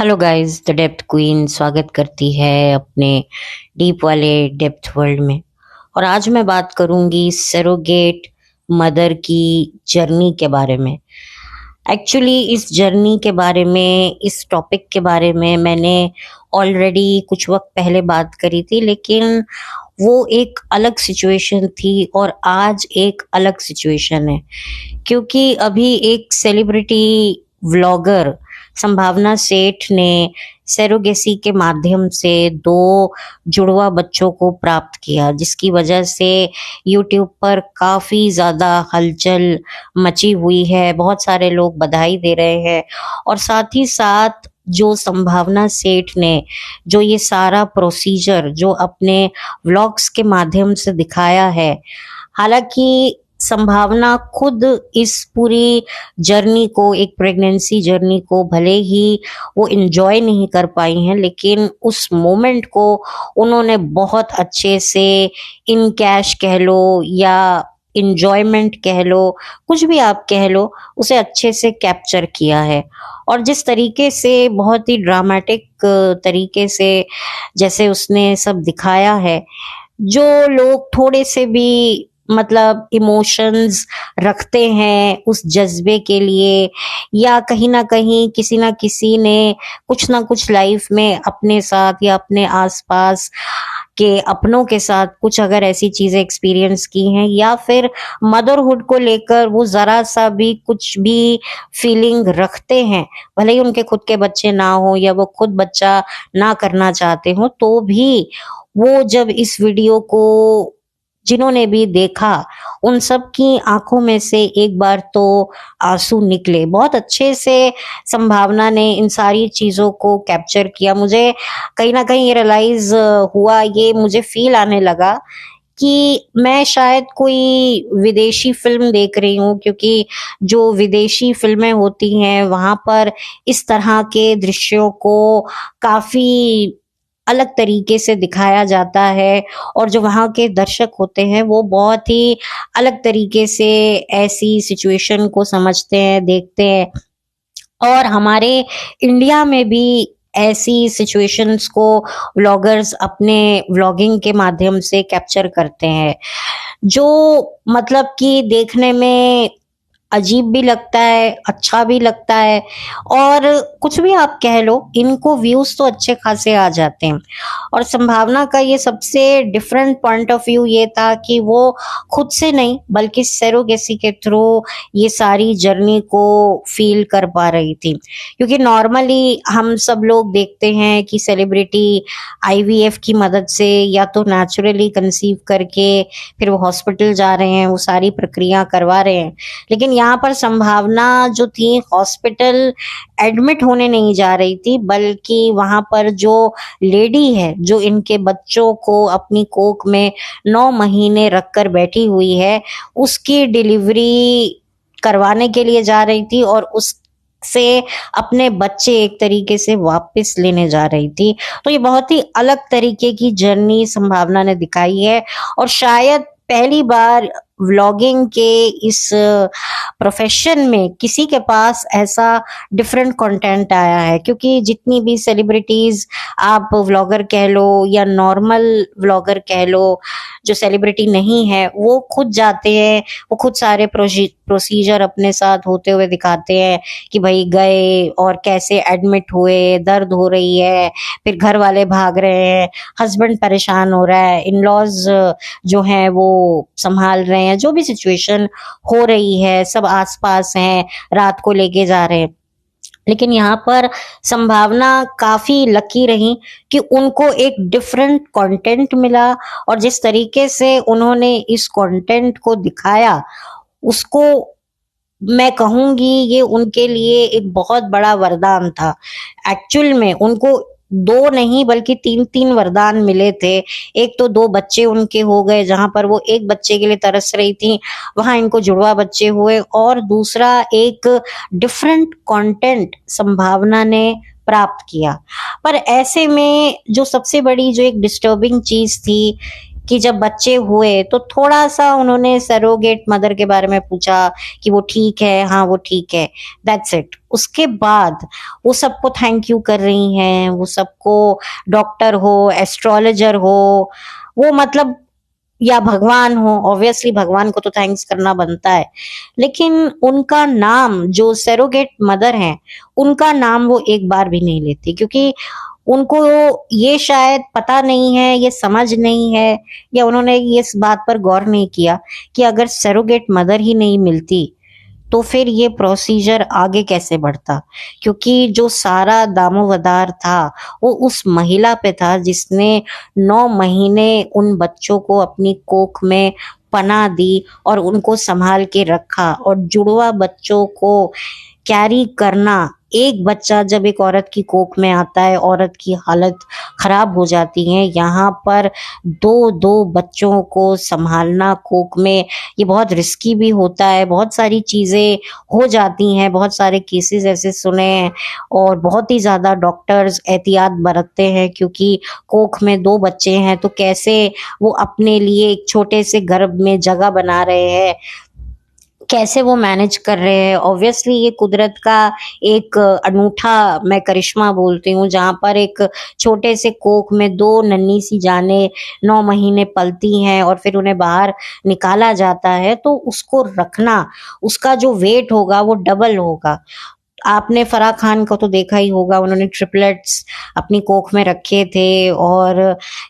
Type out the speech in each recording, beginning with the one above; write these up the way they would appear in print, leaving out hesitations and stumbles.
Hello guys, the depth queen स्वागत करती है अपने डीप वाले डेप्थ वर्ल्ड में। और आज मैं बात करूंगी सरोगेट मदर की जर्नी के बारे में। एक्चुअली इस जर्नी के बारे में, इस टॉपिक के बारे में मैंने ऑलरेडी कुछ वक्त पहले बात करी थी, लेकिन वो एक अलग सिचुएशन थी और आज एक अलग सिचुएशन है। क्योंकि अभी एक सेलिब्रिटी व्लॉगर संभावना सेठ ने सरोगेसी के माध्यम से 2 जुड़वा बच्चों को प्राप्त किया, जिसकी वजह से यूट्यूब पर काफ़ी ज़्यादा हलचल मची हुई है। बहुत सारे लोग बधाई दे रहे हैं और साथ ही साथ जो संभावना सेठ ने जो ये सारा प्रोसीजर जो अपने व्लॉग्स के माध्यम से दिखाया है, हालांकि संभावना खुद इस पूरी जर्नी को, एक प्रेगनेंसी जर्नी को भले ही वो एंजॉय नहीं कर पाई हैं, लेकिन उस मोमेंट को उन्होंने बहुत अच्छे से इन कैश कह लो या इंजॉयमेंट कह लो, कुछ भी आप कह लो, उसे अच्छे से कैप्चर किया है। और जिस तरीके से, बहुत ही ड्रामेटिक तरीके से जैसे उसने सब दिखाया है, जो लोग थोड़े से भी मतलब इमोशंस रखते हैं उस जज्बे के लिए, या कहीं ना कहीं किसी ना किसी ने कुछ ना कुछ लाइफ में अपने साथ या अपने आसपास के अपनों के साथ कुछ अगर ऐसी चीजें एक्सपीरियंस की हैं, या फिर मदरहुड को लेकर वो जरा सा भी कुछ भी फीलिंग रखते हैं, भले ही उनके खुद के बच्चे ना हो या वो खुद बच्चा ना करना चाहते हो, तो भी वो जब इस वीडियो को जिन्होंने भी देखा, उन सब की आंखों में से एक बार तो आंसू निकले। बहुत अच्छे से संभावना ने इन सारी चीजों को कैप्चर किया। मुझे कहीं ना कहीं ये रियलाइज हुआ, ये मुझे फील आने लगा कि मैं शायद कोई विदेशी फिल्म देख रही हूँ, क्योंकि जो विदेशी फिल्में होती हैं वहां पर इस तरह के दृश्यों को काफी अलग तरीके से दिखाया जाता है, और जो वहाँ के दर्शक होते हैं वो बहुत ही अलग तरीके से ऐसी सिचुएशन को समझते हैं, देखते हैं। और हमारे इंडिया में भी ऐसी सिचुएशंस को व्लॉगर्स अपने व्लॉगिंग के माध्यम से कैप्चर करते हैं, जो मतलब कि देखने में अजीब भी लगता है, अच्छा भी लगता है, और कुछ भी आप कह लो, इनको व्यूज तो अच्छे खासे आ जाते हैं। और संभावना का ये सबसे डिफरेंट पॉइंट ऑफ व्यू ये था कि वो खुद से नहीं बल्कि सरोगेसी के थ्रू ये सारी जर्नी को फील कर पा रही थी। क्योंकि नॉर्मली हम सब लोग देखते हैं कि सेलिब्रिटी आईवीएफ की मदद से या तो नेचुरली कंसीव करके फिर वो हॉस्पिटल जा रहे हैं, वो सारी प्रक्रिया करवा रहे हैं, लेकिन यहाँ पर संभावना जो थी हॉस्पिटल एडमिट होने नहीं जा रही थी, बल्कि वहां पर जो लेडी है जो इनके बच्चों को अपनी कोख में 9 महीने रखकर बैठी हुई है, उसकी डिलीवरी करवाने के लिए जा रही थी और उस से अपने बच्चे एक तरीके से वापस लेने जा रही थी। तो ये बहुत ही अलग तरीके की जर्नी संभावना ने दिखाई है, और शायद पहली बार व्लॉगिंग के इस प्रोफेशन में किसी के पास ऐसा डिफरेंट कंटेंट आया है। क्योंकि जितनी भी सेलिब्रिटीज आप व्लॉगर कह लो या नॉर्मल व्लॉगर कह लो, जो सेलिब्रिटी नहीं है, वो खुद जाते हैं, वो खुद सारे प्रोसीजर अपने साथ होते हुए दिखाते हैं कि भाई गए और कैसे एडमिट हुए, दर्द हो रही है, फिर घर वाले भाग रहे हैं, हस्बैंड परेशान हो रहा है, इन लॉज जो हैं वो संभाल रहे हैं, जो भी सिचुएशन हो रही है, सब आसपास हैं, रात को लेके जा रहे हैं। लेकिन यहाँ पर संभावना काफी लकी रही कि उनको एक डिफरेंट कंटेंट मिला, और जिस तरीके से उन्होंने इस कंटेंट को दिखाया, उसको मैं कहूंगी ये उनके लिए एक बहुत बड़ा वरदान था। एक्चुअल में उनको 2 नहीं बल्कि 3-3 वरदान मिले थे। एक तो 2 बच्चे उनके हो गए, जहां पर वो एक बच्चे के लिए तरस रही थी, वहां इनको जुड़वा बच्चे हुए, और दूसरा एक डिफरेंट कंटेंट संभावना ने प्राप्त किया। पर ऐसे में जो सबसे बड़ी जो एक डिस्टर्बिंग चीज थी, कि जब बच्चे हुए तो थोड़ा-सा उन्होंने सरोगेट मदर के बारे में पूछा कि वो ठीक है, हाँ, वो ठीक है, दैट्स इट। उसके बाद वो सबको थैंक यू कर रही हैं, वो सबको डॉक्टर हो, एस्ट्रोलॉजर हो, वो मतलब या भगवान हो, ऑब्वियसली भगवान को तो थैंक्स करना बनता है। लेकिन उनका नाम जो सरोगेट मदर हैं, उनका नाम वो एक बार भी नहीं लेती क्योंकि उनको ये शायद पता नहीं है, ये समझ नहीं है या उन्होंने ये इस बात पर गौर नहीं किया कि अगर सरोगेट मदर ही नहीं मिलती तो फिर ये प्रोसीजर आगे कैसे बढ़ता, क्योंकि जो सारा दामोवदार था वो उस महिला पे था जिसने 9 महीने उन बच्चों को अपनी कोख में पनाह दी और उनको संभाल के रखा। और जुड़वा बच्चों को कैरी करना, एक बच्चा जब एक औरत की कोख में आता है, औरत की हालत खराब हो जाती है। यहाँ पर दो दो बच्चों को संभालना कोख में, ये बहुत रिस्की भी होता है, बहुत सारी चीज़ें हो जाती हैं, बहुत सारे केसेस ऐसे सुने हैं और बहुत ही ज़्यादा डॉक्टर्स एहतियात बरतते हैं क्योंकि कोख में 2 बच्चे हैं तो कैसे वो अपने लिए एक छोटे से गर्भ में जगह बना रहे हैं, कैसे वो मैनेज कर रहे हैं। ऑब्वियसली ये कुदरत का एक अनूठा, मैं करिश्मा बोलती हूँ, जहाँ पर एक छोटे से कोख में 2 नन्ही सी जानें 9 महीने पलती हैं और फिर उन्हें बाहर निकाला जाता है तो उसको रखना, उसका जो वेट होगा वो डबल होगा। आपने फराह खान को तो देखा ही होगा, उन्होंने ट्रिपलेट्स अपनी कोख में रखे थे और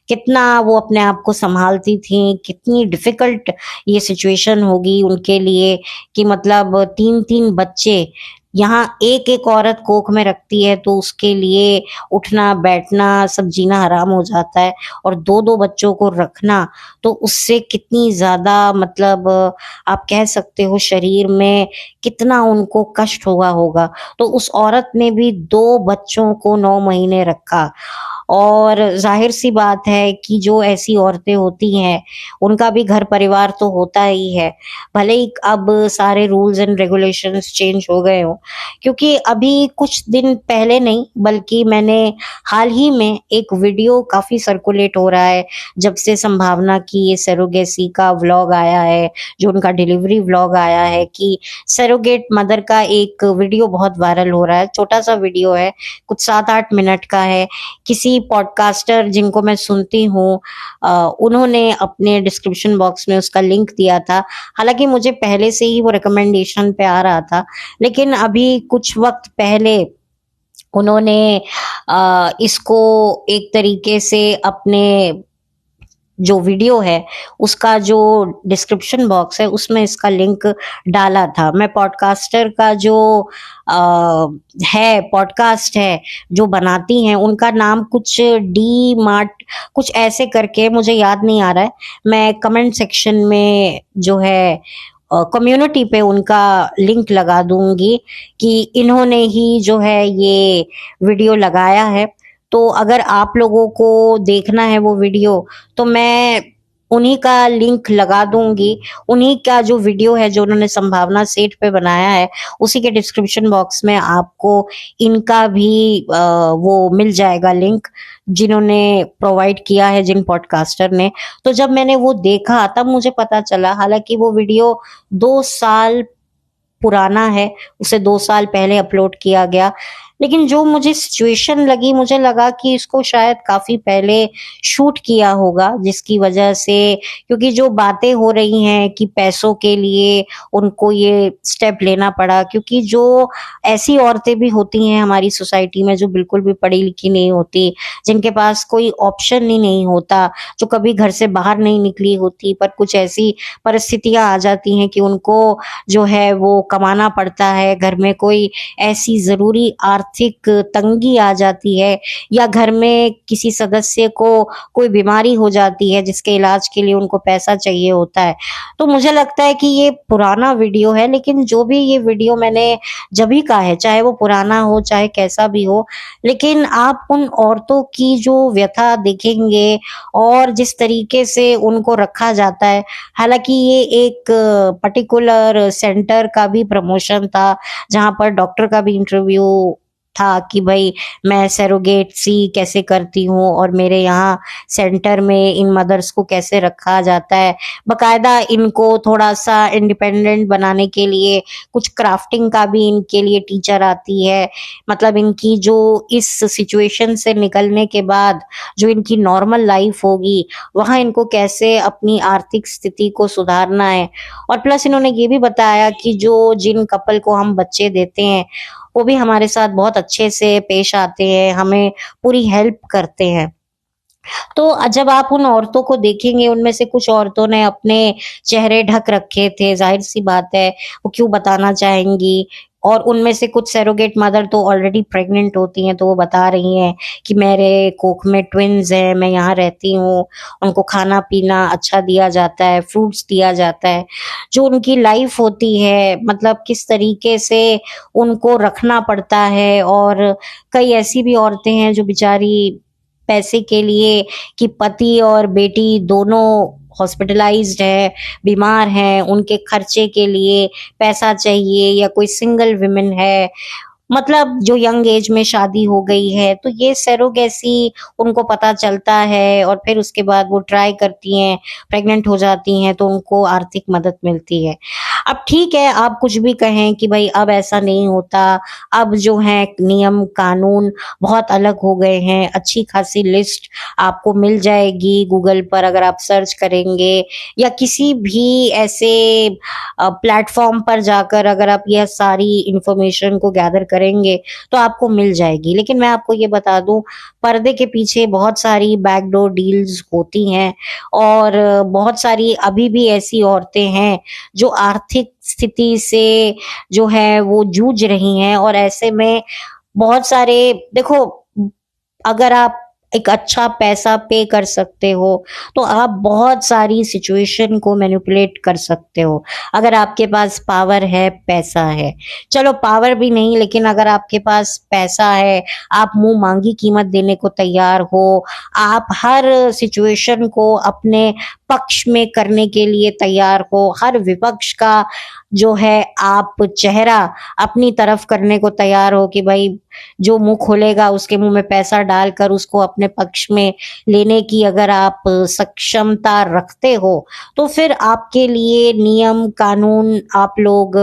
कितना वो अपने आप को संभालती थी, कितनी डिफिकल्ट ये सिचुएशन होगी उनके लिए कि मतलब 3-3 बच्चे, यहाँ एक-एक औरत कोख में रखती है तो उसके लिए उठना, बैठना सब जीना हराम हो जाता है और 2-2 बच्चों को रखना तो उससे कितनी ज़्यादा मतलब आप कह सकते हो शरीर में कितना उनको कष्ट हुआ होगा। तो उस औरत ने भी 2 बच्चों को 9 महीने रखा और ज़ाहिर-सी बात है कि जो ऐसी औरतें होती हैं, उनका भी घर परिवार तो होता ही है। भले ही अब सारे रूल्स एंड रेगुलेशंस चेंज हो गए हों, क्योंकि अभी कुछ दिन पहले नहीं बल्कि मैंने हाल ही में एक वीडियो काफ़ी सर्कुलेट हो रहा है, जब से संभावना की ये सरोगेसी का व्लॉग आया है, जो उनका डिलीवरी व्लॉग आया है कि सरोगेट मदर का एक वीडियो बहुत वायरल हो रहा है। छोटा-सा वीडियो है, कुछ 7-8 मिनट का है। किसी पॉडकास्टर जिनको मैं सुनती हूँ उन्होंने अपने डिस्क्रिप्शन बॉक्स में उसका लिंक दिया था। हालाँकि मुझे पहले से ही वो रिकमेंडेशन पे आ रहा था, लेकिन अभी कुछ वक़्त पहले उन्होंने इसको एक तरीके से अपने जो वीडियो है उसका जो डिस्क्रिप्शन बॉक्स है उसमें इसका लिंक डाला था। मैं पॉडकास्टर का जो है पॉडकास्ट है जो बनाती हैं उनका नाम कुछ डी मार्ट कुछ ऐसे करके, मुझे याद नहीं आ रहा है। मैं कमेंट सेक्शन में जो है कम्युनिटी पे उनका लिंक लगा दूंगी कि इन्होंने ही जो है ये वीडियो लगाया है। तो अगर आप लोगों को देखना है वो वीडियो तो मैं उन्हीं का लिंक लगा दूंगी। उन्हीं का जो वीडियो है जो उन्होंने संभावना सेट पे बनाया है उसी के डिस्क्रिप्शन बॉक्स में आपको इनका भी वो मिल जाएगा लिंक, जिन्होंने प्रोवाइड किया है जिन पॉडकास्टर ने। तो जब मैंने वो देखा तब मुझे पता चला, हालांकि वो वीडियो 2 साल पुराना है, उसे 2 साल पहले अपलोड किया गया, लेकिन जो मुझे सिचुएशन लगी, मुझे लगा कि इसको शायद काफी पहले शूट किया होगा, जिसकी वजह से, क्योंकि जो बातें हो रही हैं कि पैसों के लिए उनको ये स्टेप लेना पड़ा, क्योंकि जो ऐसी औरतें भी होती हैं हमारी सोसाइटी में जो बिल्कुल भी पढ़ी लिखी नहीं होती, जिनके पास कोई ऑप्शन ही नहीं होता, जो कभी घर से बाहर नहीं निकली होती, पर कुछ ऐसी परिस्थितियां आ जाती हैं कि उनको जो है वो कमाना पड़ता है, घर में कोई ऐसी ज़रूरी आर्थिक तंगी आ जाती है या घर में किसी सदस्य को कोई बीमारी हो जाती है जिसके इलाज के लिए उनको पैसा चाहिए होता है। तो मुझे लगता है कि ये पुराना वीडियो है, लेकिन जो भी ये वीडियो मैंने जब ही का है, चाहे वो पुराना हो चाहे कैसा भी हो, लेकिन आप उन औरतों की जो व्यथा देखेंगे और जिस तरीके से उनको रखा जाता है। हालांकि ये एक पर्टिकुलर सेंटर का भी प्रमोशन था जहां पर डॉक्टर का भी इंटरव्यू था कि भाई मैं सरोगेसी कैसे करती हूँ और मेरे यहाँ सेंटर में इन मदर्स को कैसे रखा जाता है। बकायदा इनको थोड़ा सा इंडिपेंडेंट बनाने के लिए कुछ क्राफ्टिंग का भी इनके लिए टीचर आती है। मतलब इनकी जो इस सिचुएशन से निकलने के बाद जो इनकी नॉर्मल लाइफ होगी, वहाँ इनको कैसे अपनी आर्थिक स्थिति को सुधारना है। और प्लस इन्होंने ये भी बताया कि जो जिन कपल को हम बच्चे देते हैं, वो भी हमारे साथ बहुत अच्छे से पेश आते हैं, हमें पूरी हेल्प करते हैं। तो जब आप उन औरतों को देखेंगे, उनमें से कुछ औरतों ने अपने चेहरे ढक रखे थे, जाहिर सी बात है वो क्यों बताना चाहेंगी। और उनमें से कुछ सरोगेट मदर तो ऑलरेडी प्रेग्नेंट होती हैं, तो वो बता रही हैं कि मेरे कोख में ट्विन्स हैं, मैं यहाँ रहती हूँ, उनको खाना पीना अच्छा दिया जाता है, फ्रूट्स दिया जाता है। जो उनकी लाइफ होती है, मतलब किस तरीके से उनको रखना पड़ता है। और कई ऐसी भी औरतें हैं जो बेचारी पैसे के लिए, कि पति और बेटी दोनों हॉस्पिटलाइज्ड है, बीमार हैं, उनके खर्चे के लिए पैसा चाहिए, या कोई सिंगल विमेन है, मतलब जो यंग एज में शादी हो गई है, तो ये सरोगेसी उनको पता चलता है और फिर उसके बाद वो ट्राई करती हैं, प्रेग्नेंट हो जाती हैं, तो उनको आर्थिक मदद मिलती है। अब ठीक है, आप कुछ भी कहें कि भाई अब ऐसा नहीं होता, अब जो है नियम कानून बहुत अलग हो गए हैं, अच्छी खासी लिस्ट आपको मिल जाएगी गूगल पर अगर आप सर्च करेंगे, या किसी भी ऐसे प्लेटफॉर्म पर जाकर अगर आप यह सारी इंफॉर्मेशन को गैदर करेंगे तो आपको मिल जाएगी। लेकिन मैं आपको ये बता दूं, पर्दे के पीछे बहुत सारी बैकडोर डील्स होती हैं, और बहुत सारी अभी भी ऐसी औरतें हैं जो आर्थिक स्थिति से जो है वो जूझ रही हैं। और ऐसे में बहुत सारे, देखो, अगर आप एक अच्छा पैसा पे कर सकते हो तो आप बहुत सारी सिचुएशन को मैनिपुलेट कर सकते हो। अगर आपके पास पावर है, पैसा है, चलो पावर भी नहीं, लेकिन अगर आपके पास पैसा है, आप मुंह मांगी कीमत देने को तैयार हो, आप हर सिचुएशन को अपने पक्ष में करने के लिए तैयार हो, हर विपक्ष का जो है आप चेहरा अपनी तरफ करने को तैयार हो कि भाई जो मुंह खोलेगा उसके मुंह में पैसा डालकर उसको अपने पक्ष में लेने की अगर आप सक्षमता रखते हो, तो फिर आपके लिए नियम कानून, आप लोग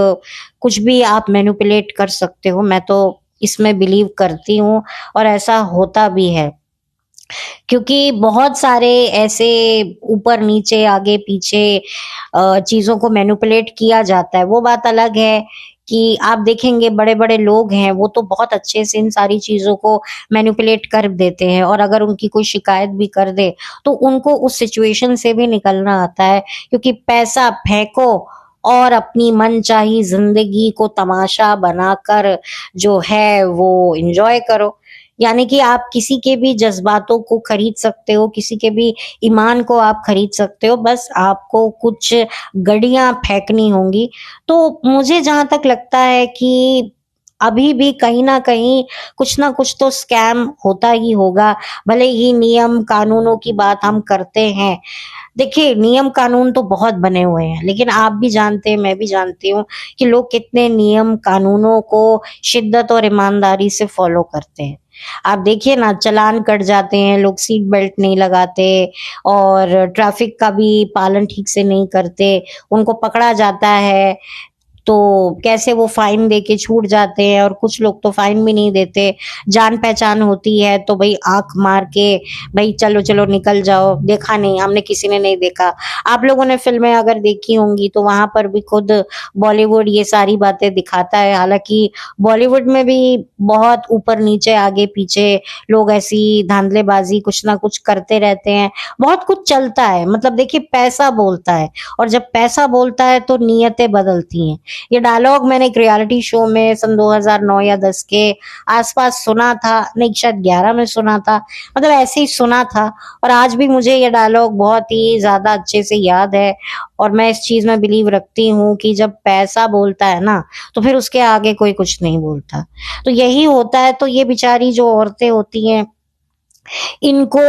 कुछ भी आप मैनिपुलेट कर सकते हो। मैं तो इसमें बिलीव करती हूँ और ऐसा होता भी है, क्योंकि बहुत सारे ऐसे ऊपर नीचे आगे पीछे चीजों को मैनिपुलेट किया जाता है। वो बात अलग है कि आप देखेंगे बड़े बड़े लोग हैं, वो तो बहुत अच्छे से इन सारी चीजों को मैनिपुलेट कर देते हैं, और अगर उनकी कोई शिकायत भी कर दे तो उनको उस सिचुएशन से भी निकलना आता है, क्योंकि पैसा फेंको और अपनी मनचाही जिंदगी को तमाशा बनाकर जो है वो एंजॉय करो। यानी कि आप किसी के भी जज्बातों को खरीद सकते हो, किसी के भी ईमान को आप खरीद सकते हो, बस आपको कुछ गड़ियां फेंकनी होंगी। तो मुझे जहां तक लगता है कि अभी भी कहीं ना कुछ तो स्कैम होता ही होगा, भले ही नियम कानूनों की बात हम करते हैं। देखिए, नियम कानून तो बहुत बने हुए हैं, लेकिन आप भी जानते हैं, मैं भी जानती हूँ कि लोग कितने नियम कानूनों को शिद्दत और ईमानदारी से फॉलो करते हैं। आप देखिए ना, चालान कट जाते हैं, लोग सीट बेल्ट नहीं लगाते और ट्रैफिक का भी पालन ठीक से नहीं करते, उनको पकड़ा जाता है तो कैसे वो फाइन दे के छूट जाते हैं, और कुछ लोग तो फाइन भी नहीं देते। जान पहचान होती है तो भाई आंख मार के भाई चलो चलो निकल जाओ, देखा नहीं हमने, किसी ने नहीं देखा। आप लोगों ने फिल्में अगर देखी होंगी तो वहां पर भी खुद बॉलीवुड ये सारी बातें दिखाता है। हालांकि बॉलीवुड में भी बहुत ऊपर नीचे आगे पीछे लोग ऐसी धांधलेबाजी कुछ ना कुछ करते रहते हैं, बहुत कुछ चलता है। मतलब देखिए, पैसा बोलता है, और जब पैसा बोलता है तो नीयतें बदलती हैं। ये डायलॉग मैंने एक रियलिटी शो में सन 2009 या 10 के आसपास सुना था, नहीं शायद 11 में सुना था, मतलब ऐसे ही सुना था। और आज भी मुझे ये डायलॉग बहुत ही ज्यादा अच्छे से याद है, और मैं इस चीज में बिलीव रखती हूँ कि जब पैसा बोलता है ना, तो फिर उसके आगे कोई कुछ नहीं बोलता। तो यही होता है। तो ये बेचारी जो औरतें होती हैं, इनको,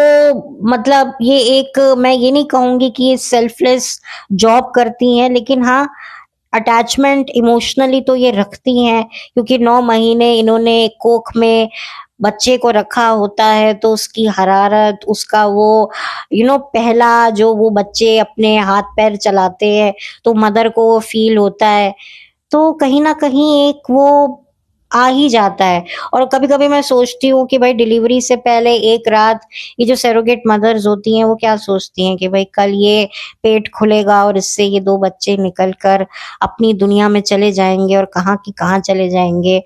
मतलब ये एक, मैं ये नहीं कहूंगी कि ये सेल्फलेस जॉब करती हैं, लेकिन हाँ, अटैचमेंट इमोशनली तो ये रखती हैं, क्योंकि 9 महीने इन्होंने कोख में बच्चे को रखा होता है, तो उसकी हरारत, उसका वो पहला जो वो बच्चे अपने हाथ पैर चलाते हैं, तो मदर को वो फील होता है। तो कहीं न कहीं एक वो आ ही जाता है। और कभी-कभी मैं सोचती हूँ कि भाई डिलीवरी से पहले एक रात ये जो सरोगेट मदर्स होती हैं, वो क्या सोचती हैं कि भाई कल ये पेट खुलेगा और इससे ये 2 बच्चे निकल कर अपनी दुनिया में चले जाएँगे और कहाँ की कहाँ चले जाएँगे।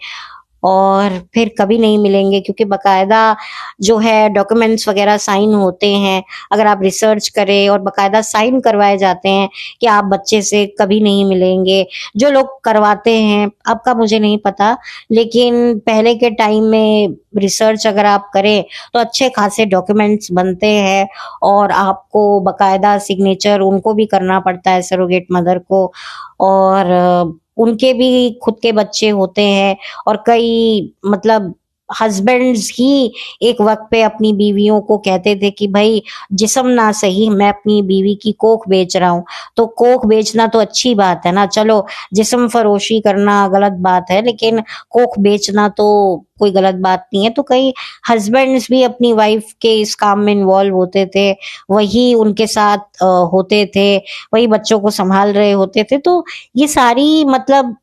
और फिर कभी नहीं मिलेंगे, क्योंकि बकायदा जो है डॉक्यूमेंट्स वगैरह साइन होते हैं। अगर आप रिसर्च करें और बकायदा साइन करवाए जाते हैं कि आप बच्चे से कभी नहीं मिलेंगे। जो लोग करवाते हैं, अब का मुझे नहीं पता, लेकिन पहले के टाइम में रिसर्च अगर आप करें तो अच्छे खासे डॉक्यूमेंट्स बनते हैं और आपको बकायदा सिग्नेचर उनको भी करना पड़ता है, सरोगेट मदर को। और उनके भी खुद के बच्चे होते हैं, और कई मतलब हस्बैंड्स ही एक वक्त पे अपनी बीवियों को कहते थे कि भाई जिस्म ना सही, मैं अपनी बीवी की कोख बेच रहा हूँ। तो कोख बेचना तो अच्छी बात है ना, चलो जिस्म फरोशी करना गलत बात है, लेकिन कोख बेचना तो कोई गलत बात नहीं है। तो कई हस्बैंड्स भी अपनी वाइफ के इस काम में इन्वॉल्व होते थे, वही उनके साथ होते थे, वही बच्चों को संभाल रहे होते थे। तो ये सारी मतलब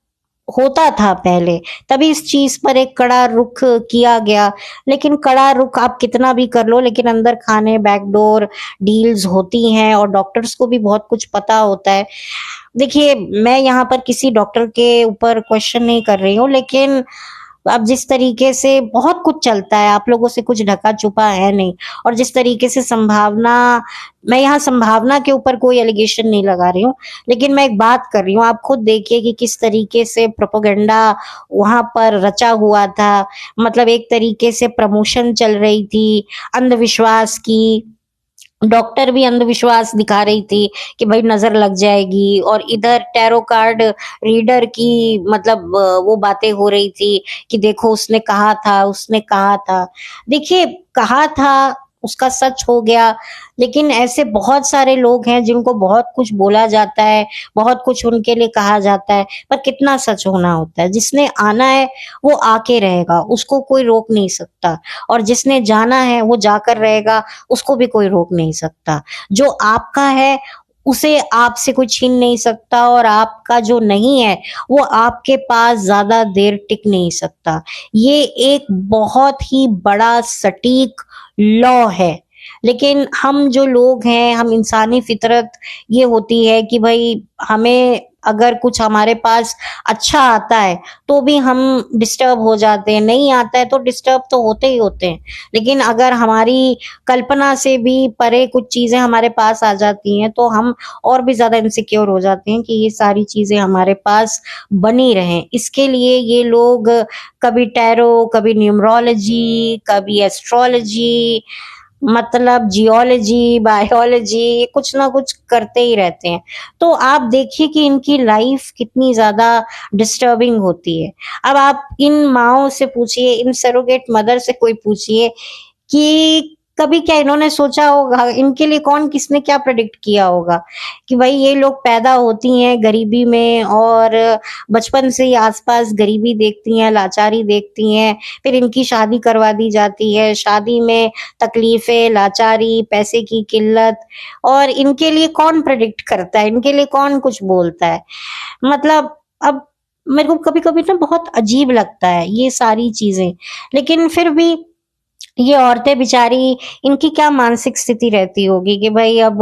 होता था पहले, तभी इस चीज पर एक कड़ा रुख किया गया। लेकिन कड़ा रुख आप कितना भी कर लो, लेकिन अंदर खाने बैकडोर डील्स होती हैं, और डॉक्टर्स को भी बहुत कुछ पता होता है। देखिए, मैं यहाँ पर किसी डॉक्टर के ऊपर क्वेश्चन नहीं कर रही हूँ, लेकिन अब जिस तरीके से बहुत कुछ चलता है, आप लोगों से कुछ ढका छुपा है नहीं। और जिस तरीके से संभावना, मैं यहाँ संभावना के ऊपर कोई एलिगेशन नहीं लगा रही हूँ, लेकिन मैं एक बात कर रही हूँ। आप खुद देखिए कि किस तरीके से प्रोपेगेंडा वहां पर रचा हुआ था। मतलब एक तरीके से प्रमोशन चल रही थी अंधविश्वास की। डॉक्टर भी अंधविश्वास दिखा रही थी कि भाई नजर लग जाएगी, और इधर टैरो कार्ड रीडर की मतलब वो बातें हो रही थी कि देखो उसने कहा था, उसने कहा था। देखिए, कहा था उसका सच हो गया, लेकिन ऐसे बहुत सारे लोग हैं जिनको बहुत कुछ बोला जाता है, बहुत कुछ उनके लिए कहा जाता है, पर कितना सच होना होता है। जिसने आना है वो आके रहेगा, उसको कोई रोक नहीं सकता, और जिसने जाना है वो जाकर रहेगा, उसको भी कोई रोक नहीं सकता। जो आपका है उसे आपसे कोई छीन नहीं सकता, और आपका जो नहीं है वो आपके पास ज्यादा देर टिक नहीं सकता। ये एक बहुत ही बड़ा सटीक लॉ है। लेकिन हम जो लोग हैं, हम इंसानी फितरत ये होती है कि भाई हमें अगर कुछ हमारे पास अच्छा आता है तो भी हम डिस्टर्ब हो जाते हैं, नहीं आता है तो डिस्टर्ब तो होते ही होते हैं। लेकिन अगर हमारी कल्पना से भी परे कुछ चीजें हमारे पास आ जाती हैं तो हम और भी ज्यादा इनसिक्योर हो जाते हैं कि ये सारी चीजें हमारे पास बनी रहें। इसके लिए ये लोग कभी टैरो, कभी न्यूमरोलॉजी, कभी एस्ट्रोलॉजी, मतलब जियोलॉजी, बायोलॉजी, कुछ ना कुछ करते ही रहते हैं। तो आप देखिए कि इनकी लाइफ कितनी ज्यादा डिस्टर्बिंग होती है। अब आप इन माँओं से पूछिए, इन सरोगेट मदर से कोई पूछिए कि कभी क्या इन्होंने सोचा होगा, इनके लिए कौन किसने क्या प्रेडिक्ट किया होगा कि भाई ये लोग पैदा होती हैं गरीबी में, और बचपन से ही आसपास गरीबी देखती हैं, लाचारी देखती हैं, फिर इनकी शादी करवा दी जाती है। शादी में तकलीफें, लाचारी, पैसे की किल्लत, और इनके लिए कौन प्रेडिक्ट करता है, इनके लिए कौन कुछ बोलता है। मतलब अब मेरे को कभी कभी ना बहुत अजीब लगता है ये सारी चीजें। लेकिन फिर भी ये औरतें बेचारी, इनकी क्या मानसिक स्थिति रहती होगी कि भाई अब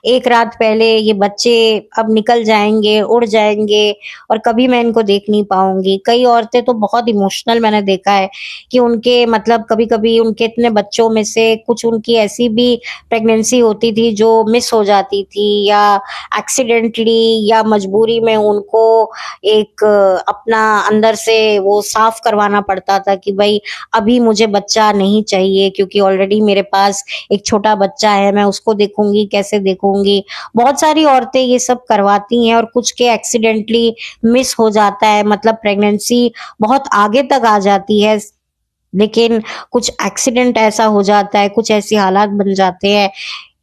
एक रात पहले ये बच्चे अब निकल जाएंगे, उड़ जाएंगे, और कभी मैं इनको देख नहीं पाऊंगी। कई औरतें तो बहुत इमोशनल मैंने देखा है कि उनके मतलब कभी कभी उनके इतने बच्चों में से कुछ उनकी ऐसी भी प्रेगनेंसी होती थी जो मिस हो जाती थी, या एक्सीडेंटली या मजबूरी में उनको एक अपना अंदर से वो साफ करवाना पड़ता था कि भाई अभी मुझे बच्चा नहीं चाहिए, क्योंकि ऑलरेडी मेरे पास एक छोटा बच्चा है, मैं उसको देखूंगी कैसे देखूंगी। बहुत सारी औरतें ये सब करवाती हैं, और कुछ के एक्सीडेंटली मिस हो जाता है, मतलब प्रेगनेंसी बहुत आगे तक आ जाती है, लेकिन कुछ एक्सीडेंट ऐसा हो जाता है, कुछ ऐसी हालात बन जाते हैं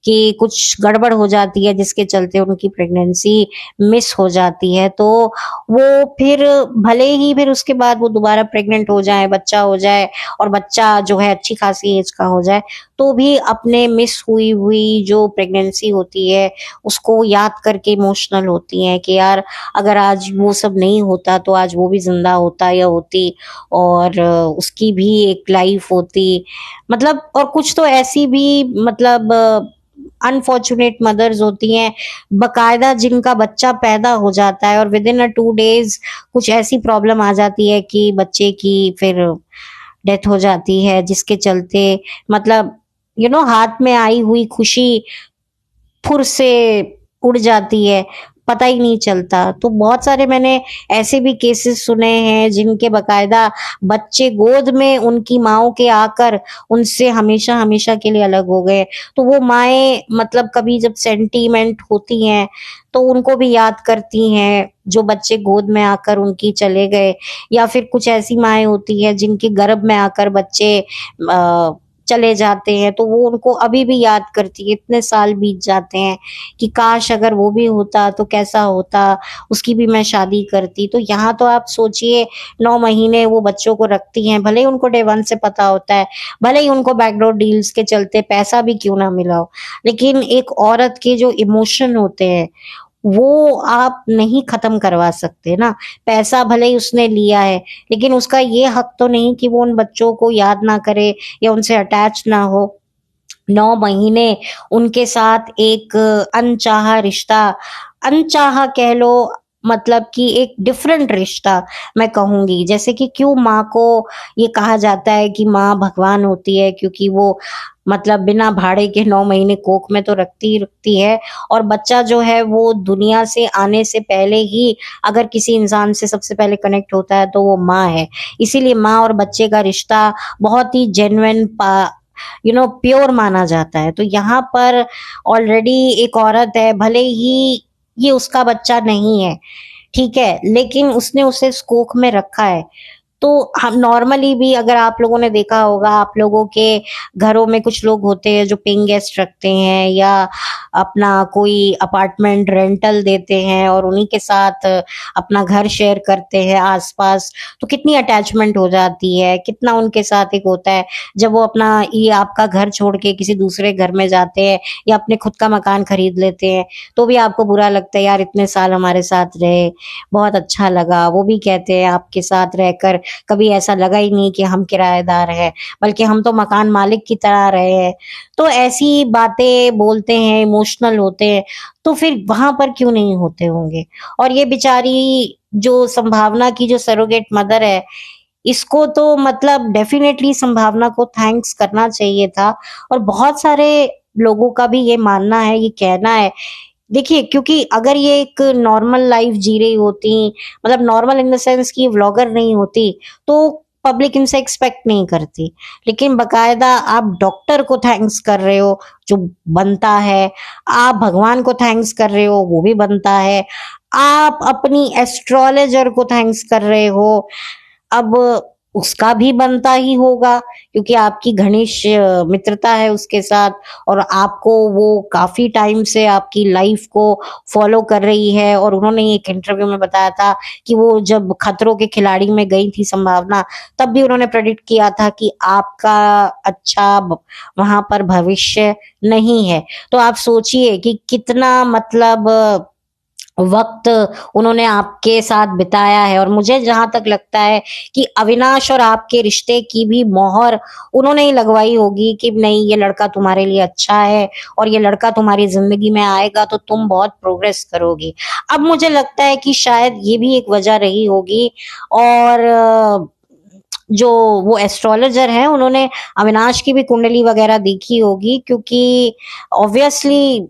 कि कुछ गड़बड़ हो जाती है जिसके चलते उनकी प्रेगनेंसी मिस हो जाती है, तो वो फिर भले ही फिर उसके बाद वो दोबारा प्रेग्नेंट हो जाए, बच्चा हो जाए और बच्चा जो है अच्छी खासी एज का हो जाए, तो भी अपने मिस हुई हुई जो प्रेगनेंसी होती है उसको याद करके इमोशनल होती हैं कि यार अगर आज वो सब नहीं होता तो आज वो भी जिंदा होता या होती, और उसकी भी एक लाइफ होती। मतलब और कुछ तो ऐसी भी मतलब अनफॉर्चुनेट मदर्स होती हैं बकायदा, जिनका बच्चा पैदा हो जाता है और विद इन अ 2 days कुछ ऐसी प्रॉब्लम आ जाती है कि बच्चे की फिर डेथ हो जाती है, जिसके चलते मतलब हाथ में आई हुई खुशी फुर से उड़ जाती है, पता ही नहीं चलता। तो बहुत सारे मैंने ऐसे भी केसेस सुने हैं जिनके बकायदा बच्चे गोद में उनकी माओ के आकर उनसे हमेशा हमेशा के लिए अलग हो गए। तो वो माएँ मतलब कभी जब सेंटीमेंट होती हैं तो उनको भी याद करती हैं जो बच्चे गोद में आकर उनकी चले गए, या फिर कुछ ऐसी माएँ होती हैं जिनके गर्भ में आकर बच्चे चले जाते हैं, तो वो उनको अभी भी याद करती है, इतने साल बीत जाते हैं कि काश अगर वो भी होता तो कैसा होता, उसकी भी मैं शादी करती। तो यहाँ तो आप सोचिए 9 महीने वो बच्चों को रखती हैं, भले ही उनको डे 1 से पता होता है, भले ही उनको बैकडोर डील्स के चलते पैसा भी क्यों ना मिला हो, लेकिन एक औरत के जो इमोशन होते हैं वो आप नहीं खत्म करवा सकते ना। पैसा भले ही उसने लिया है, लेकिन उसका ये हक तो नहीं कि वो उन बच्चों को याद ना करे या उनसे अटैच ना हो। 9 महीने उनके साथ एक अनचाहा रिश्ता, अनचाहा कह लो, मतलब कि एक डिफरेंट रिश्ता मैं कहूँगी। जैसे कि क्यों माँ को ये कहा जाता है कि माँ भगवान होती है, क्योंकि वो मतलब बिना भाड़े के 9 महीने कोख में तो रखती ही रखती है, और बच्चा जो है वो दुनिया से आने से पहले ही अगर किसी इंसान से सबसे पहले कनेक्ट होता है तो वो माँ है। इसीलिए माँ और बच्चे का रिश्ता बहुत ही जेन्युइन प्योर माना जाता है। तो यहाँ पर ऑलरेडी एक औरत है, भले ही ये उसका बच्चा नहीं है, ठीक है, लेकिन उसने उसे इस कोख में रखा है। तो हम नॉर्मली भी अगर आप लोगों ने देखा होगा, आप लोगों के घरों में कुछ लोग होते हैं जो पेइंग गेस्ट रखते हैं या अपना कोई अपार्टमेंट रेंटल देते हैं और उन्हीं के साथ अपना घर शेयर करते हैं आसपास, तो कितनी अटैचमेंट हो जाती है, कितना उनके साथ एक होता है। जब वो अपना ये आपका घर छोड़ के किसी दूसरे घर में जाते हैं या अपने खुद का मकान खरीद लेते हैं, तो भी आपको बुरा लगता है, यार इतने साल हमारे साथ रहे, बहुत अच्छा लगा। वो भी कहते हैं आपके साथ रहकर कभी ऐसा लगा ही नहीं कि हम किराएदार हैं, बल्कि हम तो मकान मालिक की तरह रहे हैं। तो ऐसी बातें बोलते हैं, इमोशनल होते हैं, तो फिर वहां पर क्यों नहीं होते होंगे। और ये बेचारी जो संभावना की जो सरोगेट मदर है, इसको तो मतलब डेफिनेटली संभावना को थैंक्स करना चाहिए था। और बहुत सारे लोगों का भी ये मानना है, ये कहना है, देखिए क्योंकि अगर ये एक नॉर्मल लाइफ जी रही होती, मतलब नॉर्मल इन द सेंस कि व्लॉगर नहीं होती, तो पब्लिक इनसे एक्सपेक्ट नहीं करती। लेकिन बकायदा आप डॉक्टर को थैंक्स कर रहे हो, जो बनता है, आप भगवान को थैंक्स कर रहे हो, वो भी बनता है, आप अपनी एस्ट्रोलॉजर को थैंक्स कर रहे हो, अब उसका भी बनता ही होगा, क्योंकि आपकी घनिष्ठ मित्रता है उसके साथ, और आपको वो काफी टाइम से आपकी लाइफ को फॉलो कर रही है। और उन्होंने एक इंटरव्यू में बताया था कि वो जब खतरों के खिलाड़ी में गई थी संभावना, तब भी उन्होंने प्रेडिक्ट किया था कि आपका अच्छा वहां पर भविष्य नहीं है। तो आप सोचिए कि कितना मतलब वक्त उन्होंने आपके साथ बिताया है। और मुझे जहां तक लगता है कि अविनाश और आपके रिश्ते की भी मोहर उन्होंने ही लगवाई होगी कि नहीं, ये लड़का तुम्हारे लिए अच्छा है और ये लड़का तुम्हारी जिंदगी में आएगा तो तुम बहुत प्रोग्रेस करोगी। अब मुझे लगता है कि शायद ये भी एक वजह रही होगी। और जो वो एस्ट्रोलॉजर हैं उन्होंने अविनाश की भी कुंडली वगैरह देखी होगी, क्योंकि ऑब्वियसली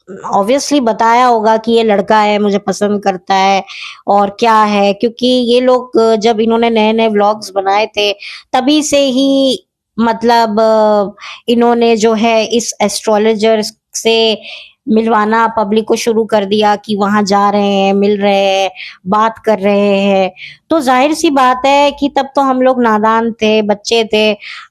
ऑब्वियसली बताया होगा कि ये लड़का है, मुझे पसंद करता है और क्या है। क्योंकि ये लोग जब इन्होंने नए नए व्लॉग्स बनाए थे, तभी से ही मतलब इन्होंने जो है इस एस्ट्रोलॉजर से मिलवाना पब्लिक को शुरू कर दिया कि वहां जा रहे हैं, मिल रहे हैं, बात कर रहे हैं। तो जाहिर सी बात है कि तब तो हम लोग नादान थे, बच्चे थे,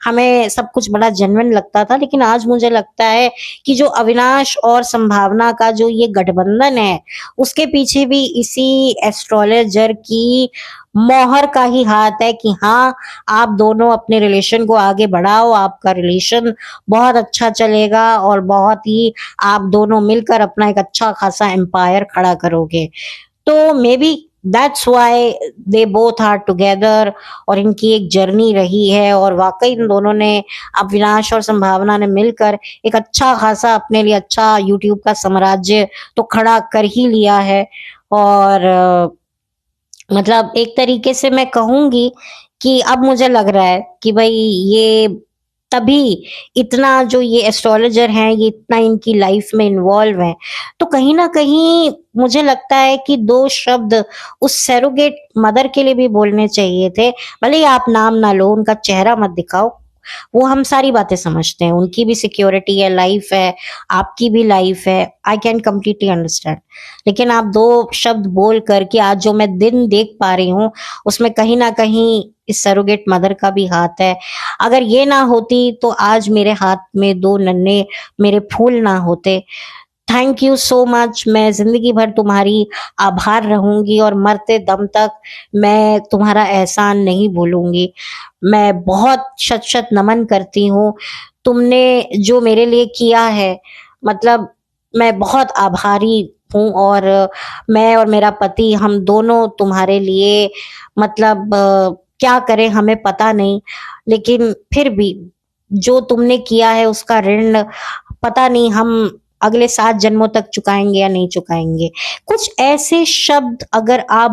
हमें सब कुछ बड़ा जेन्युइन लगता था। लेकिन आज मुझे लगता है कि जो अविनाश और संभावना का जो ये गठबंधन है, उसके पीछे भी इसी एस्ट्रोलॉजर की मोहर का ही हाथ है कि हाँ, आप दोनों अपने रिलेशन को आगे बढ़ाओ, आपका रिलेशन बहुत अच्छा चलेगा और बहुत ही आप दोनों मिलकर अपना एक अच्छा खासा एम्पायर खड़ा करोगे। तो maybe that's why they both are together, और इनकी एक जर्नी रही है। और वाकई इन दोनों ने, अविनाश और संभावना ने मिलकर एक अच्छा खासा अपने लिए अच्छा यूट्यूब का साम्राज्य तो खड़ा कर ही लिया है। और मतलब एक तरीके से मैं कहूंगी कि अब मुझे लग रहा है कि भाई ये तभी इतना जो ये एस्ट्रोलॉजर हैं ये इतना इनकी लाइफ में इन्वॉल्व है। तो कहीं ना कहीं मुझे लगता है कि दो शब्द उस सैरोगेट मदर के लिए भी बोलने चाहिए थे। भले ही आप नाम ना लो, उनका चेहरा मत दिखाओ, वो हम सारी बातें समझते हैं, उनकी भी सिक्योरिटी है, लाइफ है, आपकी भी लाइफ है, आई कैन कम्प्लीटली अंडरस्टैंड। लेकिन आप दो शब्द बोल करके आज जो मैं दिन देख पा रही हूँ उसमें कहीं ना कहीं इस सरोगेट मदर का भी हाथ है। अगर ये ना होती तो आज मेरे हाथ में दो नन्हे मेरे फूल ना होते। Thank you so much. मैं जिंदगी भर तुम्हारी आभार रहूंगी और मरते दम तक मैं तुम्हारा एहसान नहीं भूलूंगी। मैं बहुत शत शत नमन करती हूँ। तुमने जो मेरे लिए किया है, मतलब मैं बहुत आभारी हूँ। और मैं और मेरा पति हम दोनों तुम्हारे लिए, मतलब क्या करें हमें पता नहीं, लेकिन फिर भी जो तुमने किया है उसका ऋण पता नहीं हम अगले 7 जन्मों तक चुकाएंगे या नहीं चुकाएंगे। कुछ ऐसे शब्द अगर आप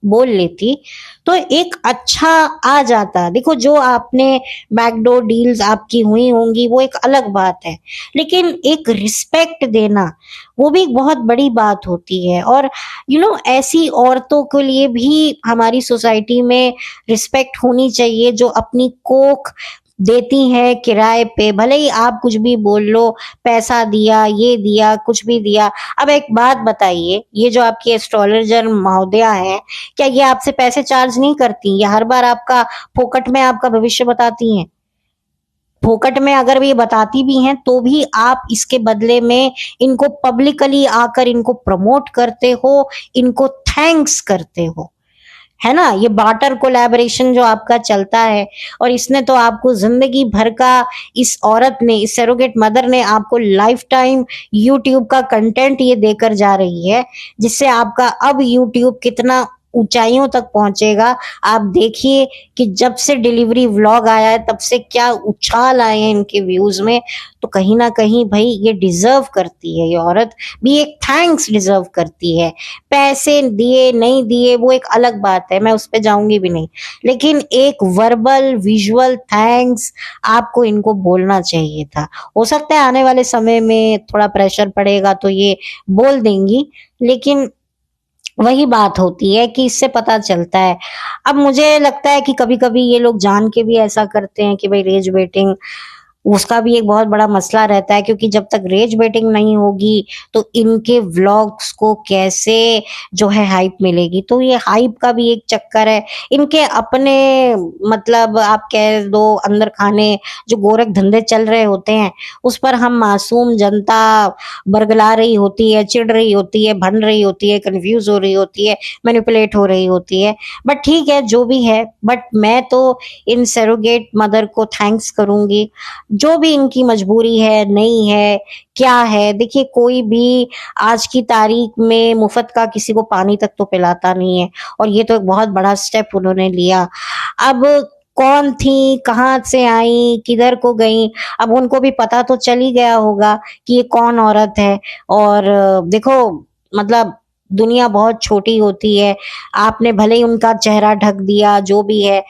बोल लेती तो एक अच्छा आ जाता। देखो, जो आपने बैकडोर डील्स आपकी हुई होंगी वो एक अलग बात है, लेकिन एक रिस्पेक्ट देना वो भी एक बहुत बड़ी बात होती है। और ऐसी औरतों के लिए भी हमारी सोसाइटी में रिस्पेक्ट होनी चाहिए जो अपनी कोख देती है किराए पे। भले ही आप कुछ भी बोल लो, पैसा दिया, ये दिया, कुछ भी दिया। अब एक बात बताइए, ये जो आपकी एस्ट्रोलॉजर महोदया है, क्या ये आपसे पैसे चार्ज नहीं करती? ये हर बार आपका फोकट में आपका भविष्य बताती हैं? फोकट में अगर ये बताती भी हैं तो भी आप इसके बदले में इनको पब्लिकली आकर इनको प्रमोट करते हो, इनको थैंक्स करते हो, है ना? ये बार्टर कोलैबोरेशन जो आपका चलता है, और इसने तो आपको जिंदगी भर का, इस औरत ने, इस सरोगेट मदर ने आपको लाइफ टाइम यूट्यूब का कंटेंट ये देकर जा रही है, जिससे आपका अब यूट्यूब कितना ऊंचाइयों तक पहुंचेगा। आप देखिए कि जब से डिलीवरी व्लॉग आया है तब से क्या उछाल आए हैं इनके व्यूज में। तो कहीं ना कहीं भाई ये डिजर्व करती है, ये औरत भी एक थैंक्स डिजर्व करती है। पैसे दिए नहीं दिए वो एक अलग बात है, मैं उस पर जाऊंगी भी नहीं, लेकिन एक वर्बल विजुअल थैंक्स आपको इनको बोलना चाहिए था। हो सकता है आने वाले समय में थोड़ा प्रेशर पड़ेगा तो ये बोल देंगी, लेकिन वही बात होती है कि इससे पता चलता है। अब मुझे लगता है कि कभी कभी ये लोग जान के भी ऐसा करते हैं कि भाई रेज बेटिंग, उसका भी एक बहुत बड़ा मसला रहता है, क्योंकि जब तक रेज बेटिंग नहीं होगी तो इनके व्लॉग्स को कैसे जो है हाइप मिलेगी। तो ये हाइप का भी एक चक्कर है इनके अपने, मतलब आप कह दो अंदर खाने जो गोरख धंधे चल रहे होते हैं, उस पर हम मासूम जनता बरगला रही होती है, चिढ़ रही होती है, भन रही होती है, कंफ्यूज हो रही होती है, मैनिपुलेट हो रही होती है। बट ठीक है, जो भी है, बट मैं तो इन सरोगेट मदर को थैंक्स करूंगी। जो भी इनकी मजबूरी है, नहीं है, क्या है, देखिए कोई भी आज की तारीख में मुफ्त का किसी को पानी तक तो पिलाता नहीं है, और ये तो एक बहुत बड़ा स्टेप उन्होंने लिया। अब कौन थी, कहाँ से आई, किधर को गई, अब उनको भी पता तो चल ही गया होगा कि ये कौन औरत है। और देखो, मतलब दुनिया बहुत छोटी होती है। आपने भले ही उनका चेहरा ढक दिया, जो भी है,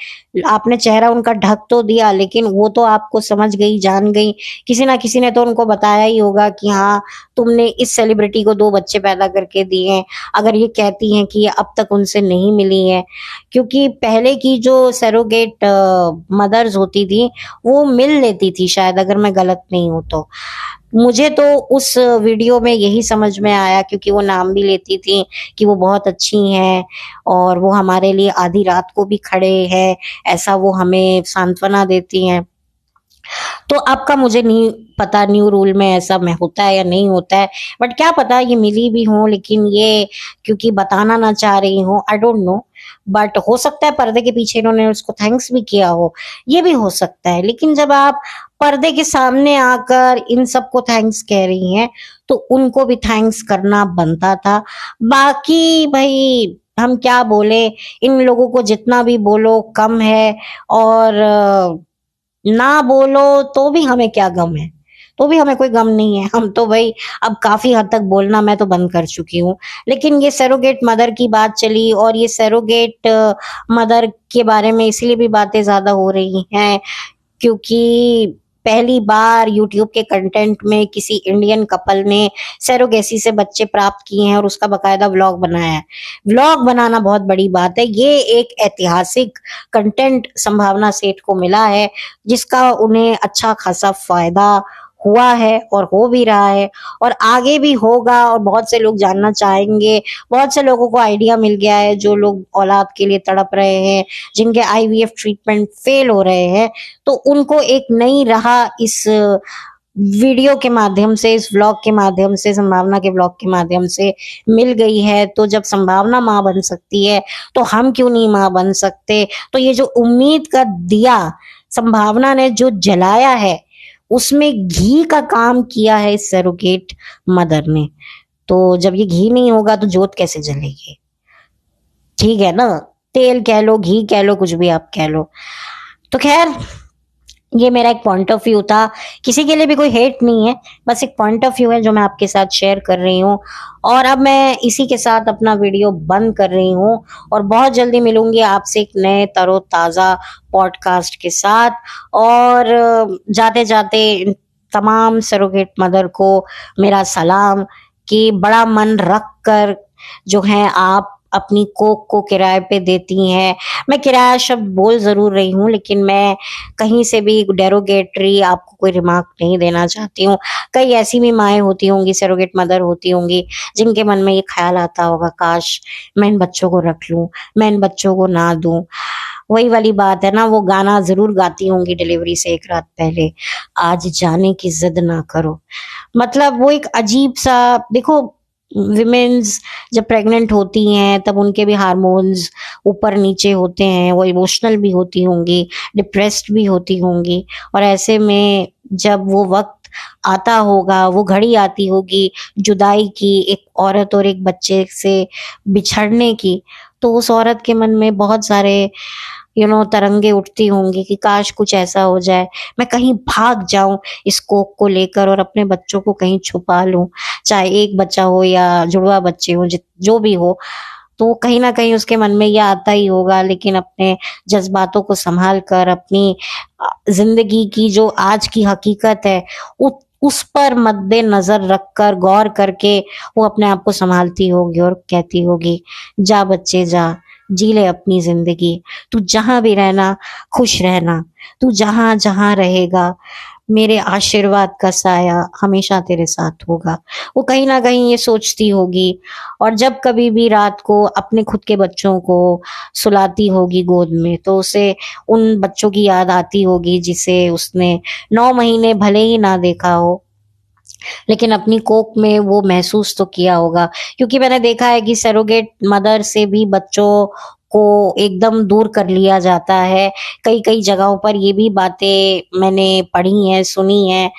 आपने चेहरा उनका ढक तो दिया, लेकिन वो तो आपको समझ गई, जान गई। किसी ना किसी ने तो उनको बताया ही होगा कि हाँ, तुमने इस सेलिब्रिटी को 2 बच्चे पैदा करके दिए हैं। अगर ये कहती हैं कि ये अब तक उनसे नहीं मिली है, क्योंकि पहले की जो सरोगेट मदर्स होती थी वो मिल लेती थी शायद, अगर मैं गलत नहीं हूं तो। मुझे तो उस वीडियो में यही समझ में आया, क्योंकि वो नाम भी लेती थी कि वो बहुत अच्छी हैं और वो हमारे लिए आधी रात को भी खड़े हैं, ऐसा वो हमें सांत्वना देती हैं। तो आपका मुझे नहीं पता न्यू रूल में ऐसा में होता है या नहीं होता है, बट क्या पता ये मिली भी हो, लेकिन ये क्योंकि बताना ना चाह रही हूँ, आई डोंट नो। बट हो सकता है पर्दे के पीछे इन्होंने उसको थैंक्स भी किया हो, ये भी हो सकता है। लेकिन जब आप पर्दे के सामने आकर इन सबको थैंक्स कह रही हैं, तो उनको भी थैंक्स करना बनता था। बाकी भाई हम क्या बोले, इन लोगों को जितना भी बोलो कम है, और ना बोलो तो भी हमें क्या गम है, तो भी हमें कोई गम नहीं है। हम तो भाई अब काफी हद तक बोलना मैं तो बंद कर चुकी हूँ। लेकिन ये सरोगेट मदर की बात चली, और ये सरोगेट मदर के बारे में इसलिए भी बातें ज्यादा हो रही हैं क्योंकि पहली बार यूट्यूब के कंटेंट में किसी इंडियन कपल ने सरोगेसी से बच्चे प्राप्त किए हैं और उसका बकायदा व्लॉग बनाया है। व्लॉग बनाना बहुत बड़ी बात है। ये एक ऐतिहासिक कंटेंट संभावना सेठ को मिला है, जिसका उन्हें अच्छा खासा फायदा हुआ है और हो भी रहा है, और आगे भी होगा। और बहुत से लोग जानना चाहेंगे, बहुत से लोगों को आइडिया मिल गया है, जो लोग औलाद के लिए तड़प रहे हैं, जिनके आईवीएफ ट्रीटमेंट फेल हो रहे हैं, तो उनको एक नई राह इस वीडियो के माध्यम से, इस व्लॉग के माध्यम से, संभावना के व्लॉग के माध्यम से मिल गई है। तो जब संभावना माँ बन सकती है, तो हम क्यों नहीं माँ बन सकते। तो ये जो उम्मीद का दिया संभावना ने जो जलाया है, उसमें घी का काम किया है इस सरोगेट मदर ने। तो जब ये घी नहीं होगा तो जोत कैसे जलेगी। ठीक है ना, तेल कह लो, घी कह लो, कुछ भी आप कह लो। तो खैर, ये मेरा एक पॉइंट ऑफ व्यू था, किसी के लिए भी कोई हेट नहीं है, बस एक पॉइंट ऑफ व्यू है जो मैं आपके साथ शेयर कर रही हूँ। और अब मैं इसी के साथ अपना वीडियो बंद कर रही हूँ, और बहुत जल्दी मिलूंगी आपसे एक नए तरोताजा पॉडकास्ट के साथ। और जाते जाते तमाम सरोगेट मदर को मेरा सलाम, कि बड़ा मन रख कर जो है आप अपनी कोक को किराए पे देती हैं। मैं किराया शब्द बोल जरूर रही हूँ, लेकिन मैं कहीं से भी डेरोगेटरी आपको कोई रिमार्क नहीं देना चाहती हूँ। कई ऐसी भी माएँ होती होंगी, सरोगेट मदर होती होंगी, जिनके मन में ये ख्याल आता होगा, काश मैं इन बच्चों को रख लूं, मैं इन बच्चों को ना दूं। वही वाली बात है ना, वो गाना जरूर गाती होंगी डिलीवरी से एक रात पहले, आज जाने की जिद ना करो। मतलब वो एक अजीब सा, देखो विमेन्स जब प्रेग्नेंट होती हैं तब उनके भी हार्मोन्स ऊपर नीचे होते हैं, वो इमोशनल भी होती होंगी, डिप्रेस्ड भी होती होंगी। और ऐसे में जब वो वक्त आता होगा, वो घड़ी आती होगी जुदाई की, एक औरत और एक बच्चे से बिछड़ने की, तो उस औरत के मन में बहुत सारे तरंगे उठती होंगी कि काश कुछ ऐसा हो जाए, मैं कहीं भाग जाऊं इस कोक को लेकर और अपने बच्चों को कहीं छुपा लूं, चाहे एक बच्चा हो या जुड़वा बच्चे हो, जो भी हो। तो कहीं ना कहीं उसके मन में यह आता ही होगा, लेकिन अपने जज्बातों को संभाल कर, अपनी जिंदगी की जो आज की हकीकत है उस पर मद्देनजर रखकर, गौर करके वो अपने आप को संभालती होगी और कहती होगी, जा बच्चे जा, जी ले अपनी जिंदगी, तू जहां भी रहना खुश रहना, तू जहां जहां रहेगा मेरे आशीर्वाद का साया हमेशा तेरे साथ होगा। वो कहीं ना कहीं ये सोचती होगी। और जब कभी भी रात को अपने खुद के बच्चों को सुलाती होगी गोद में, तो उसे उन बच्चों की याद आती होगी जिसे उसने 9 महीने भले ही ना देखा हो, लेकिन अपनी कोख में वो महसूस तो किया होगा। क्योंकि मैंने देखा है कि सरोगेट मदर से भी बच्चों को एकदम दूर कर लिया जाता है। कई कई जगहों पर ये भी बातें मैंने पढ़ी हैं, सुनी हैं।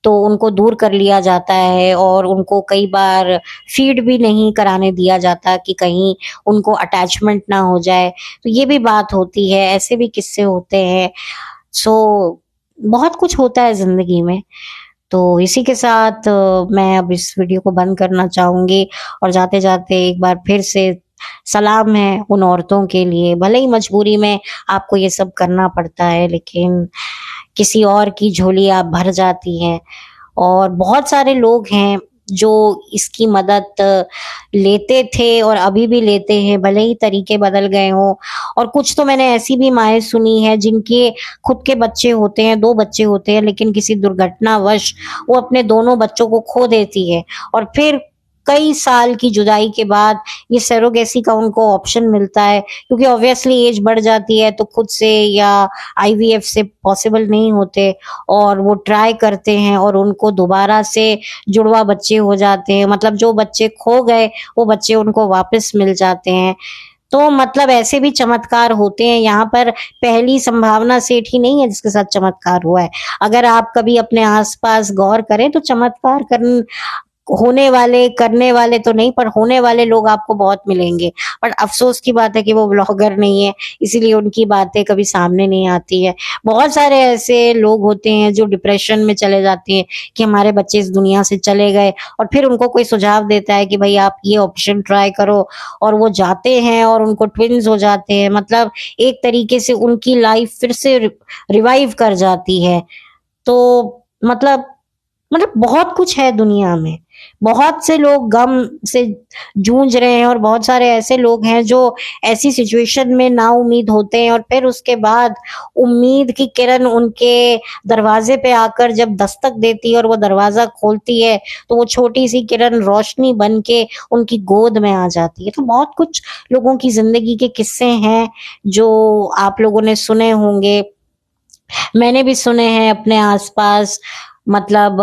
तो उनको दूर कर लिया जाता है और उनको कई बार फीड भी नहीं कराने दिया जाता कि कहीं उनको अटैचमेंट ना हो जाए। तो ये भी बात होती है, ऐसे भी किस्से होते हैं। सो बहुत कुछ होता है जिंदगी में। तो इसी के साथ मैं अब इस वीडियो को बंद करना चाहूंगी, और जाते जाते एक बार फिर से सलाम है उन औरतों के लिए, भले ही मजबूरी में आपको ये सब करना पड़ता है, लेकिन किसी और की झोली आप भर जाती हैं। और बहुत सारे लोग हैं जो इसकी मदद लेते थे और अभी भी लेते हैं, भले ही तरीके बदल गए हों। और कुछ तो मैंने ऐसी भी माएँ सुनी हैं जिनके खुद के बच्चे होते हैं, 2 बच्चे होते हैं, लेकिन किसी दुर्घटनावश वो अपने दोनों बच्चों को खो देती है और फिर कई साल की जुदाई के बाद ये सरोगेसी का उनको ऑप्शन मिलता है, क्योंकि ऑब्वियसली एज बढ़ जाती है तो खुद से या आईवीएफ से पॉसिबल नहीं होते, और वो ट्राई करते हैं और उनको दोबारा से जुड़वा बच्चे हो जाते हैं। मतलब जो बच्चे खो गए वो बच्चे उनको वापस मिल जाते हैं। तो मतलब ऐसे भी चमत्कार होते हैं। यहाँ पर पहली संभावना सेठ ही नहीं है जिसके साथ चमत्कार हुआ है। अगर आप कभी अपने आसपास गौर करें तो चमत्कार होने वाले, करने वाले तो नहीं, पर होने वाले लोग आपको बहुत मिलेंगे। पर अफ़सोस की बात है कि वो व्लॉगर नहीं है, इसीलिए उनकी बातें कभी सामने नहीं आती है। बहुत सारे ऐसे लोग होते हैं जो डिप्रेशन में चले जाते हैं कि हमारे बच्चे इस दुनिया से चले गए, और फिर उनको कोई सुझाव देता है कि भई आप ये ऑप्शन ट्राई करो, और वो जाते हैं और उनको ट्विन्स हो जाते हैं। मतलब एक तरीके से उनकी लाइफ फिर से रिवाइव कर जाती है। तो मतलब बहुत कुछ है दुनिया में। बहुत से लोग गम से जूझ रहे हैं और बहुत सारे ऐसे लोग हैं जो ऐसी सिचुएशन में नाउम्मीद होते हैं, और फिर उसके बाद उम्मीद की किरण उनके दरवाजे पे आकर जब दस्तक देती है और वो दरवाजा खोलती है तो वो छोटी सी किरण रोशनी बन के उनकी गोद में आ जाती है। तो बहुत कुछ लोगों की जिंदगी के किस्से हैं जो आप लोगों ने सुने होंगे, मैंने भी सुने हैं अपने आसपास। मतलब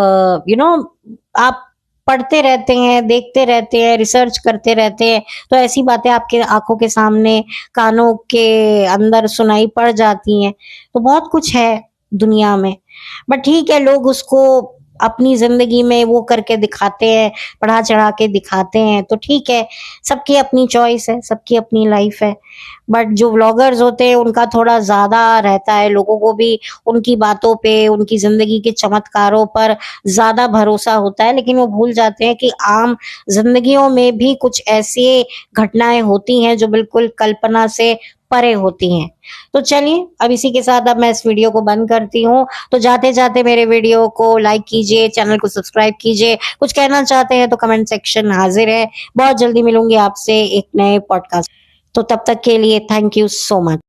आप पढ़ते रहते हैं, देखते रहते हैं, रिसर्च करते रहते हैं, तो ऐसी बातें आपके आंखों के सामने, कानों के अंदर सुनाई पड़ जाती हैं। तो बहुत कुछ है दुनिया में, बट ठीक है, लोग उसको अपनी जिंदगी में वो करके दिखाते हैं, बढ़ा चढ़ा के दिखाते हैं, तो ठीक है, सबकी अपनी चॉइस है, सबकी अपनी लाइफ है। बट जो व्लॉगर्स होते हैं उनका थोड़ा ज्यादा रहता है, लोगों को भी उनकी बातों पे, उनकी जिंदगी के चमत्कारों पर ज्यादा भरोसा होता है, लेकिन वो भूल जाते हैं कि आम जिंदगियों में भी कुछ ऐसी घटनाएं होती हैं जो बिल्कुल कल्पना से परे होती हैं। तो चलिए, अब इसी के साथ अब मैं इस वीडियो को बंद करती हूँ। तो जाते जाते मेरे वीडियो को लाइक कीजिए, चैनल को सब्सक्राइब कीजिए, कुछ कहना चाहते हैं तो कमेंट सेक्शन हाजिर है। बहुत जल्दी मिलूंगी आपसे एक नए पॉडकास्ट। तो तब तक के लिए थैंक यू सो मच।